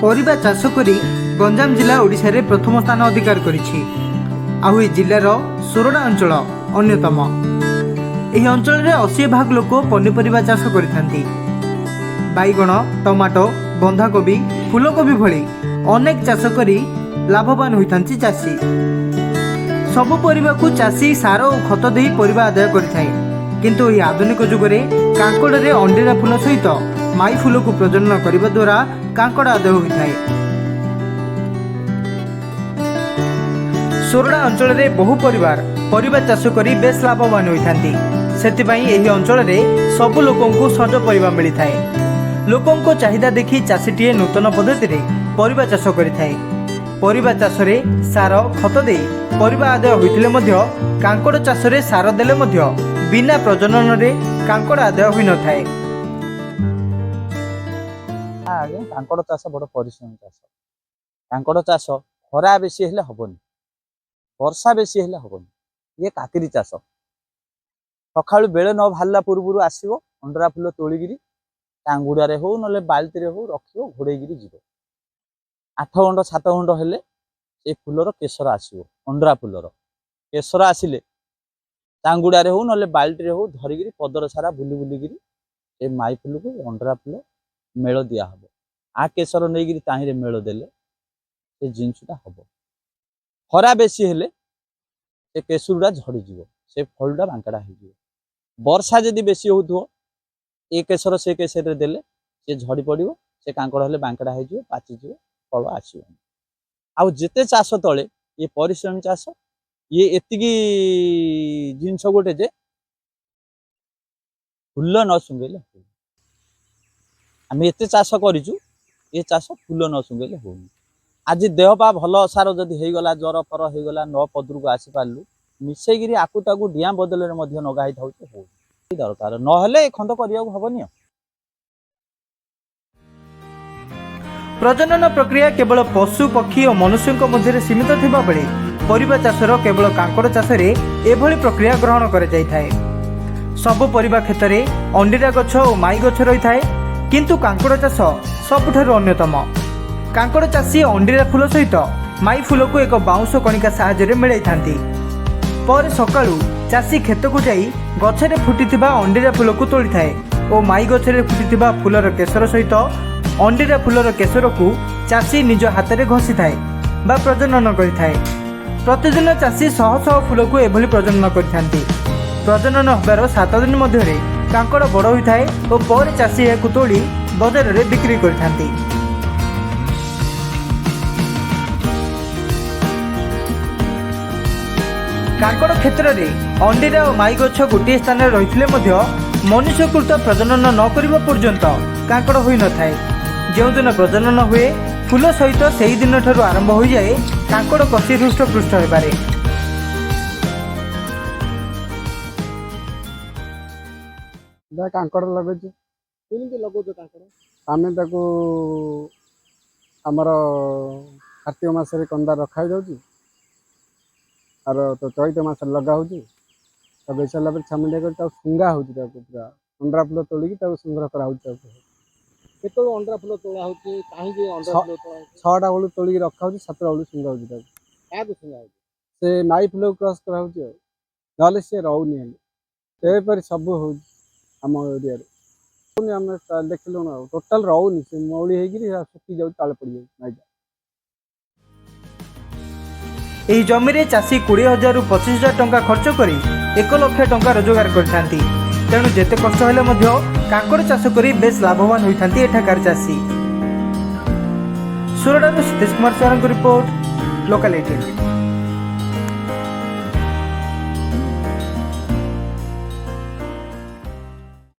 परिबा चाष करी गंजाम जिला ओडिशा रे प्रथम स्थान अधिकार करिछि। आउ ए जिल्लार सोरडा अंचल अन्यतम। ଏହି ଅଞ୍ଚଳରେ 80% ଲୋକ ପନିପରିବା ଚାଷ କରିଥାନ୍ତି। ବାଇଗଣ, ଟମାଟୋ, ବନ୍ଧାକୋବି, ଫୁଲକୋବି ଭଳି ଅନେକ ଚାଷ କରି ଲାଭବାନ ହୋଇଥାନ୍ତି ଚାଷୀ। ସବୁ ପରିବାକୁ ଚାଷୀ ସାର ଓ ଖତ ଦେଇ ପରିବା ଆଦାୟ କରିଥାଏ। କିନ୍ତୁ ଏହି ଆଧୁନିକ ଯୁଗରେ କାଙ୍କଡ଼ରେ ଅଣ୍ଡିରା ଫୁଲ ସହିତ ମାଇ ଫୁଲକୁ ପ୍ରଜନନ କରିବା ଦ୍ୱାରା କାଙ୍କଡ଼ ଆଦାୟ ହୋଇଥାଏ। सोरडा ଅଞ୍ଚଳରେ ବହୁ ପରିବାର ପରିବା ଚାଷ କରି ବେଶ ଲାଭବାନ ହୋଇଥାନ୍ତି। ସେଥିପାଇଁ ଏହି ଅଞ୍ଚଳରେ ସବୁ ଲୋକଙ୍କୁ ସଜ ପରିବା ମିଳିଥାଏ। ଲୋକଙ୍କ ଚାହିଦା ଦେଖି ଚାଷୀଟିଏ ନୂତନ ପଦ୍ଧତିରେ ପରିବା ଚାଷ କରିଥାଏ। ପରିବା ଚାଷରେ ସାର ଖତ ଦେଇ ପରିବା ଆଦାୟ ହୋଇଥିଲେ ମଧ୍ୟ କାଙ୍କଡ଼ ଚାଷରେ ସାର ଦେଲେ ମଧ୍ୟ ବିନା ପ୍ରଜନନରେ କାଙ୍କଡ଼ ଆଦାୟ ହୋଇନଥାଏ। ଆଜ୍ଞା କାଙ୍କଡ଼ ଚାଷ ବଡ଼ ପରିଶ୍ରମ ଚାଷ। କାଙ୍କଡ଼ ଚାଷ ଖରା ବେଶୀ ହେଲେ ହବନି, ବର୍ଷା ବେଶୀ ହେଲେ ହବନି। ଇଏ କାକିରି ଚାଷ। ସକାଳୁ ବେଳ ନ ବାହାରିଲା ପୂର୍ବରୁ ଆସିବ, ଅଣ୍ଡରା ଫୁଲ ତୋଳିକିରି ଟାଙ୍ଗୁଡ଼ାରେ ହଉ ନହେଲେ ବାଲ୍ଟିରେ ହଉ ରଖିବ, ଘୋଡ଼େଇକିରି ଯିବ। 8 ଘଣ୍ଟ 7 ଘଣ୍ଟ ହେଲେ ଏ ଫୁଲର କେଶର ଆସିବ। ଅଣ୍ଡରା ଫୁଲର କେଶର ଆସିଲେ ଟାଙ୍ଗୁଡ଼ାରେ ହଉ ନହେଲେ ବାଲ୍ଟିରେ ହଉ ଧରିକିରି ପଦର ସାରା ବୁଲି ବୁଲିକିରି ଏ ମାଇ ଫୁଲକୁ ଅଣ୍ଡରା ଫୁଲ ମେଳ ଦିଆହବ। ଆ କେଶର ନେଇକିରି ତାହିଁରେ ମେଳ ଦେଲେ ସେ ଜିନିଷଟା ହବ। ଖରା ବେଶୀ ହେଲେ ସେ କେଶରଟା ଝଡ଼ିଯିବ, ସେ ଫଳଟା ବାଙ୍କଡ଼ା ହେଇଯିବ। ବର୍ଷା ଯଦି ବେଶୀ ହେଉଥିବ ଏ କେଶର ସେ କେଶରରେ ଦେଲେ ସେ ଝଡ଼ି ପଡ଼ିବ, ସେ କାଙ୍କଡ଼ ହେଲେ ବାଙ୍କଡ଼ା ହେଇଯିବ, ପାଚିଯିବ, ଫଳ ଆସିବନି। ଆଉ ଯେତେ ଚାଷ ତଳେ ଇଏ ପରିଶ୍ରମୀ ଚାଷ। ଇଏ ଏତିକି ଜିନିଷ ଗୋଟେ ଯେ ଫୁଲ ନ ଶୁଙ୍ଘେଇଲେ ହଉନି। ଆମେ ଏତେ ଚାଷ କରିଛୁ, ଏ ଚାଷ ଫୁଲ ନ ଶୁଙ୍ଘେଇଲେ ହଉନି। ଆଜି ଦେହ ପା ଭଲ ଅସାର ଯଦି ହେଇଗଲା, ଜ୍ୱର ଫର ହେଇଗଲା, ନ ପଦରକୁ ଆସିପାରିଲୁ, ମିଶେଇକିରି ଆକୁ ତାକୁ ଡିଆଁ ବଦଳରେ ମଧ୍ୟ ନଗା ହେଇଥାଉଛି। ହଉନି ଦରକାର, ନହେଲେ ଏ ଖଣ୍ଡ କରିବାକୁ ହବନି। प्रजनन प्रक्रिया केवल पशु पक्षी और मनुष्यों मध्य सीमित थिबा बेले परिबा चाषर केवल कांकड़ चाषरे एभली प्रक्रिया ग्रहण कर जाइथाए। सबु परिबा क्षेत्र में अंडीरा गछ और माई गछ रही थाए, किंतु कांकड़ चाष सबुठारु अन्यतम। कांकड़ चाषी अंडीरा फूल सहित माई फूल को एक बाउंश कणिका साहाय्य मिलाई थांती। पर सकाळु चाषी खेत को जाई गछरे फुटिथिबा अंडीरा फूल को तोली थाए और माई गछरे फुटिथिबा फूलर केशर सहित अंडीरा फूलर केशर को चाषी निज हाथ में घसी थाए बा प्रजनन करिथाए। प्रतिदिन चाषी शह शह फूल को एभली प्रजनन करिथांती। प्रजनन होबार 7 दिन मध्य कांकड़ बड़ होइथाए और पर चाषी यह तोड़ी बजार में बिक्री करिथांती। कांकड़ क्षेत्र में अंडीरा और माई गछ गोटे स्थान रही मनुष्यकृत प्रजनन न करने पर्यंत कांकड़ होई न थाए। जो दिन प्रजनन हुए फूल सहित से ही दिन ठार आरंभ हो जाए कांकड़ कषि हृष्ट पृष्ठ होबारे। कांकड़ लगुच आम आमर कार्तिक मसरे कंदा रखा जाऊँगी आर तो चैत मस लगा लगे सारा छामुंडिया कर सुंगा हो पूरा अंडरा फूल तोलिकी संग्रह करा। अंडा फूल तोड़ा होती कहीं अंडा फूल तोड़ा 6टा बेलू तोलिकी रखा 7टा बेलू सुंगा हो से माई फूल क्रॉस करा ना सी रोनी हेल्पर सब हो आम एरिया आम देखिलु ना टोटाल रोनी से मौली सुखी जाऊ तले पड़ जाए। ଏହି ଜମିରେ ଚାଷୀ 20,000 ରୁ 25,000 ଟଙ୍କା ଖର୍ଚ୍ଚ କରି 1 ଲକ୍ଷ ଟଙ୍କା ରୋଜଗାର କରିଥାନ୍ତି। ତେଣୁ ଯେତେ କଷ୍ଟ ହେଲେ ମଧ୍ୟ କାଙ୍କଡ଼ ଚାଷ କରି ବେଶ ଲାଭବାନ ହୋଇଥାନ୍ତି ଏଠାକାର ଚାଷୀ। ସୁରଡ଼ାରୁ ସତୀଶ କୁମାର ସାରଙ୍କ ରିପୋର୍ଟ, ଲୋକାଲ୍ 18।